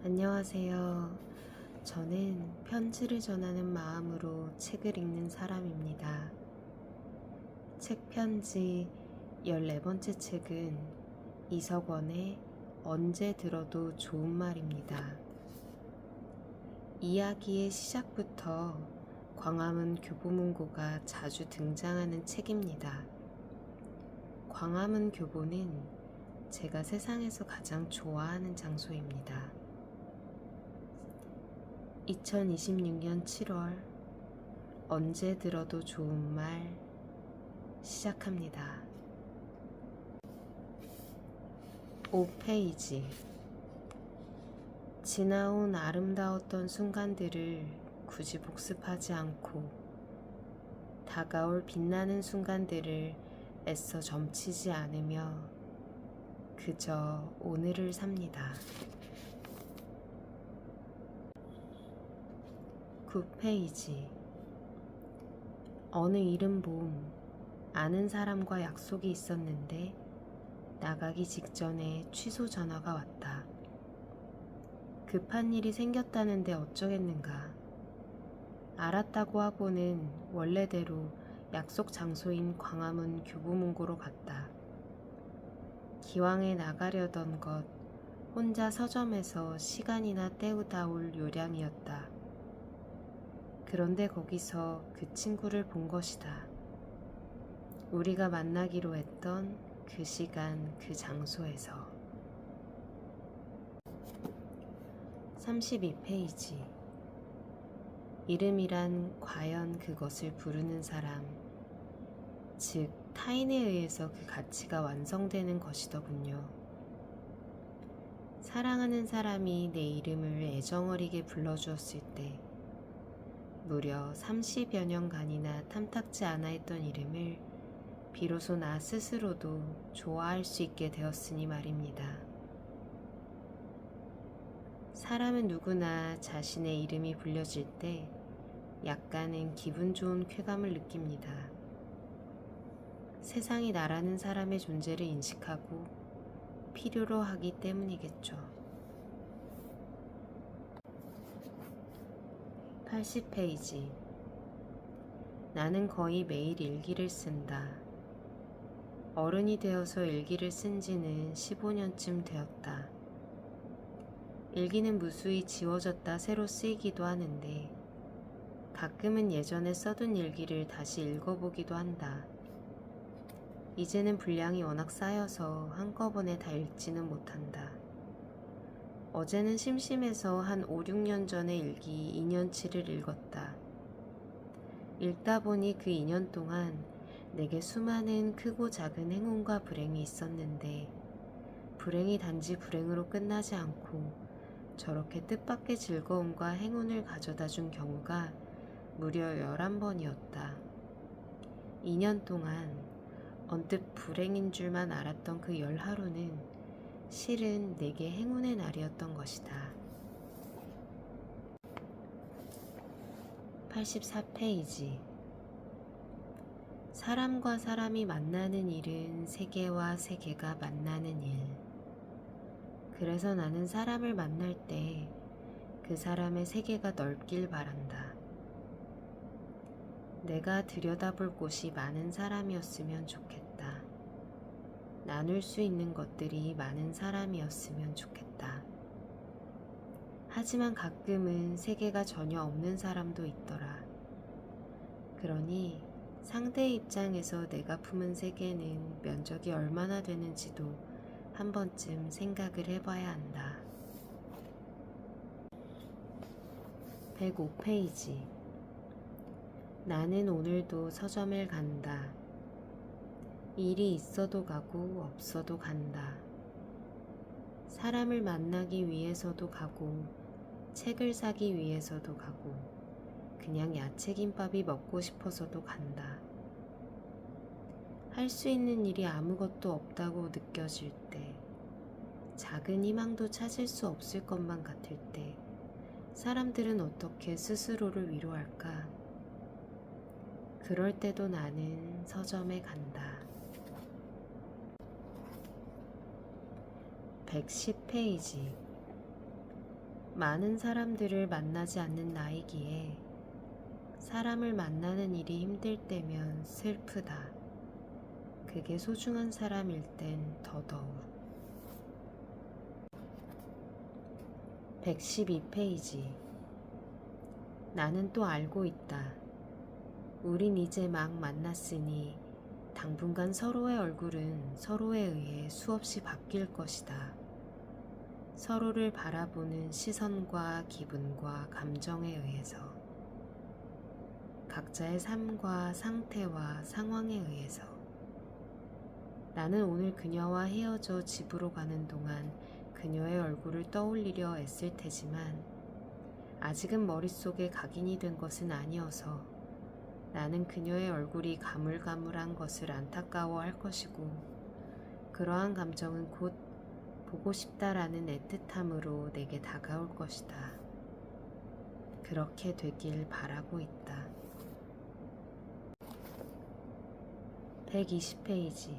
안녕하세요. 저는 편지를 전하는 마음으로 책을 읽는 사람입니다. 책 편지 14번째 책은 이석원의 언제 들어도 좋은 말입니다. 이야기의 시작부터 광화문 교보문고가 자주 등장하는 책입니다. 광화문 교보는 제가 세상에서 가장 좋아하는 장소입니다. 2026년 7월 언제 들어도 좋은 말 시작합니다. 5페이지 지나온 아름다웠던 순간들을 굳이 복습하지 않고 다가올 빛나는 순간들을 애써 점치지 않으며 그저 오늘을 삽니다. 9페이지 어느 이른 봄 아는 사람과 약속이 있었는데 나가기 직전에 취소 전화가 왔다. 급한 일이 생겼다는데 어쩌겠는가. 알았다고 하고는 원래대로 약속 장소인 광화문 교보문고로 갔다. 기왕에 나가려던 것 혼자 서점에서 시간이나 때우다 올 요량이었다. 그런데 거기서 그 친구를 본 것이다. 우리가 만나기로 했던 그 시간 그 장소에서. 32페이지 이름이란 과연 그것을 부르는 사람, 즉 타인에 의해서 그 가치가 완성되는 것이더군요. 사랑하는 사람이 내 이름을 애정어리게 불러주었을 때 무려 30여 년간이나 탐탁지 않아 했던 이름을 비로소 나 스스로도 좋아할 수 있게 되었으니 말입니다. 사람은 누구나 자신의 이름이 불려질 때 약간은 기분 좋은 쾌감을 느낍니다. 세상이 나라는 사람의 존재를 인식하고 필요로 하기 때문이겠죠. 80페이지 나는 거의 매일 일기를 쓴다. 어른이 되어서 일기를 쓴 지는 15년쯤 되었다. 일기는 무수히 지워졌다 새로 쓰이기도 하는데 가끔은 예전에 써둔 일기를 다시 읽어보기도 한다. 이제는 분량이 워낙 쌓여서 한꺼번에 다 읽지는 못한다. 어제는 심심해서 한 5, 6년 전의 일기 2년치를 읽었다. 읽다 보니 그 2년 동안 내게 수많은 크고 작은 행운과 불행이 있었는데 불행이 단지 불행으로 끝나지 않고 저렇게 뜻밖의 즐거움과 행운을 가져다 준 경우가 무려 11번이었다. 2년 동안 언뜻 불행인 줄만 알았던 그 10하루는 실은 내게 행운의 날이었던 것이다. 84페이지 사람과 사람이 만나는 일은 세계와 세계가 만나는 일. 그래서 나는 사람을 만날 때 그 사람의 세계가 넓길 바란다. 내가 들여다볼 곳이 많은 사람이었으면 좋겠다. 나눌 수 있는 것들이 많은 사람이었으면 좋겠다. 하지만 가끔은 세계가 전혀 없는 사람도 있더라. 그러니 상대의 입장에서 내가 품은 세계는 면적이 얼마나 되는지도 한 번쯤 생각을 해봐야 한다. 105페이지 나는 오늘도 서점을 간다. 일이 있어도 가고 없어도 간다. 사람을 만나기 위해서도 가고 책을 사기 위해서도 가고 그냥 야채김밥이 먹고 싶어서도 간다. 할 수 있는 일이 아무것도 없다고 느껴질 때, 작은 희망도 찾을 수 없을 것만 같을 때 사람들은 어떻게 스스로를 위로할까? 그럴 때도 나는 서점에 간다. 110페이지 많은 사람들을 만나지 않는 나이기에 사람을 만나는 일이 힘들 때면 슬프다. 그게 소중한 사람일 땐 더더욱. 112페이지. 나는 또 알고 있다. 우린 이제 막 만났으니 당분간 서로의 얼굴은 서로에 의해 수없이 바뀔 것이다. 서로를 바라보는 시선과 기분과 감정에 의해서, 각자의 삶과 상태와 상황에 의해서. 나는 오늘 그녀와 헤어져 집으로 가는 동안 그녀의 얼굴을 떠올리려 애쓸 테지만 아직은 머릿속에 각인이 된 것은 아니어서 나는 그녀의 얼굴이 가물가물한 것을 안타까워할 것이고, 그러한 감정은 곧 보고 싶다라는 애틋함으로 내게 다가올 것이다. 그렇게 되길 바라고 있다. 120페이지.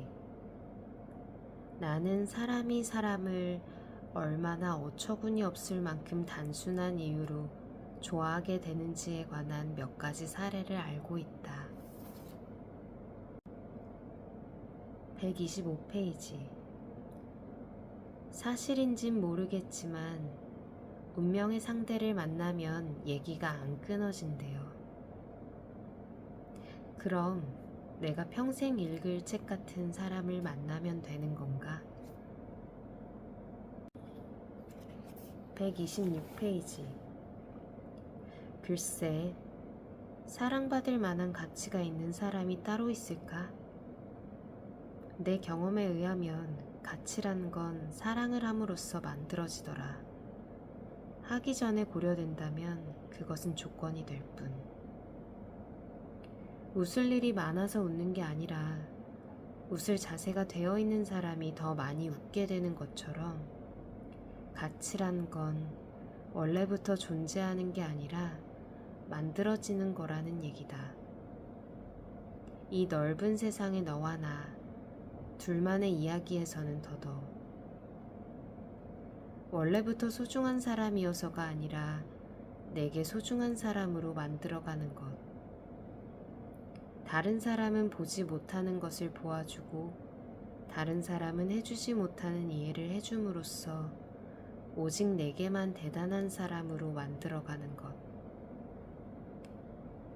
나는 사람이 사람을 얼마나 어처구니 없을 만큼 단순한 이유로 좋아하게 되는지에 관한 몇 가지 사례를 알고 있다. 125페이지. 사실인진 모르겠지만 운명의 상대를 만나면 얘기가 안 끊어진대요. 그럼 내가 평생 읽을 책 같은 사람을 만나면 되는 건가? 126페이지. 글쎄, 사랑받을 만한 가치가 있는 사람이 따로 있을까? 내 경험에 의하면 가치란 건 사랑을 함으로써 만들어지더라. 하기 전에 고려된다면 그것은 조건이 될 뿐. 웃을 일이 많아서 웃는 게 아니라 웃을 자세가 되어 있는 사람이 더 많이 웃게 되는 것처럼, 가치란 건 원래부터 존재하는 게 아니라 만들어지는 거라는 얘기다. 이 넓은 세상의 너와 나 둘만의 이야기에서는 더더욱. 원래부터 소중한 사람이어서가 아니라 내게 소중한 사람으로 만들어가는 것. 다른 사람은 보지 못하는 것을 보아주고 다른 사람은 해주지 못하는 이해를 해줌으로써 오직 내게만 대단한 사람으로 만들어가는 것.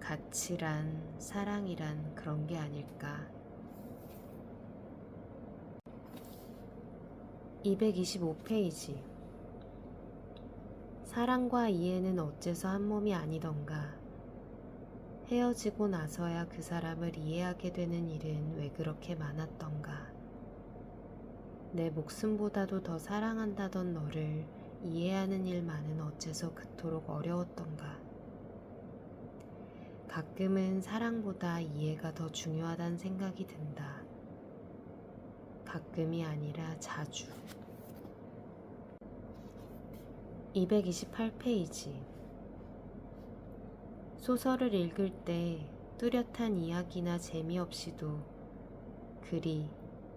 가치란, 사랑이란 그런 게 아닐까. 225페이지. 사랑과 이해는 어째서 한 몸이 아니던가. 헤어지고 나서야 그 사람을 이해하게 되는 일은 왜 그렇게 많았던가. 내 목숨보다도 더 사랑한다던 너를 이해하는 일만은 어째서 그토록 어려웠던가. 가끔은 사랑보다 이해가 더 중요하다는 생각이 든다. 가끔이 아니라 자주. 228페이지. 소설을 읽을 때 뚜렷한 이야기나 재미없이도 글이,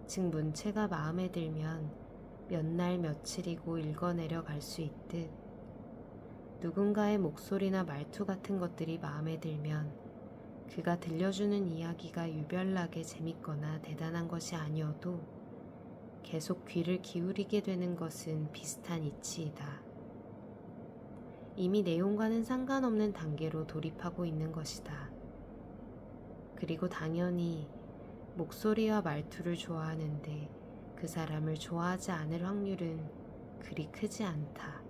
즉 문체가 마음에 들면 몇 날 며칠이고 읽어내려 갈 수 있듯, 누군가의 목소리나 말투 같은 것들이 마음에 들면 그가 들려주는 이야기가 유별나게 재밌거나 대단한 것이 아니어도 계속 귀를 기울이게 되는 것은 비슷한 이치이다. 이미 내용과는 상관없는 단계로 돌입하고 있는 것이다. 그리고 당연히 목소리와 말투를 좋아하는데 그 사람을 좋아하지 않을 확률은 그리 크지 않다.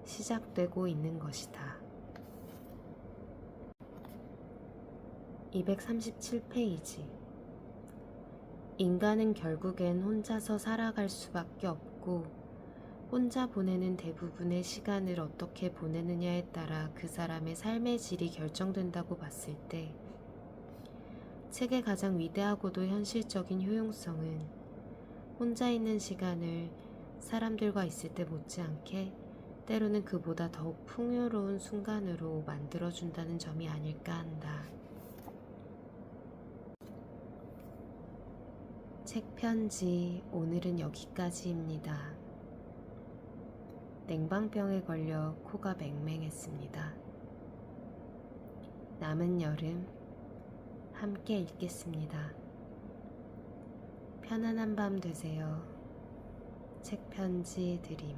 시작되고 있는 것이다. 237페이지. 인간은 결국엔 혼자서 살아갈 수밖에 없고, 혼자 보내는 대부분의 시간을 어떻게 보내느냐에 따라 그 사람의 삶의 질이 결정된다고 봤을 때, 책의 가장 위대하고도 현실적인 효용성은 혼자 있는 시간을 사람들과 있을 때 못지않게 때로는 그보다 더욱 풍요로운 순간으로 만들어준다는 점이 아닐까 한다. 책 편지 오늘은 여기까지입니다. 냉방병에 걸려 코가 맹맹했습니다. 남은 여름 함께 읽겠습니다. 편안한 밤 되세요. 책편지 드림.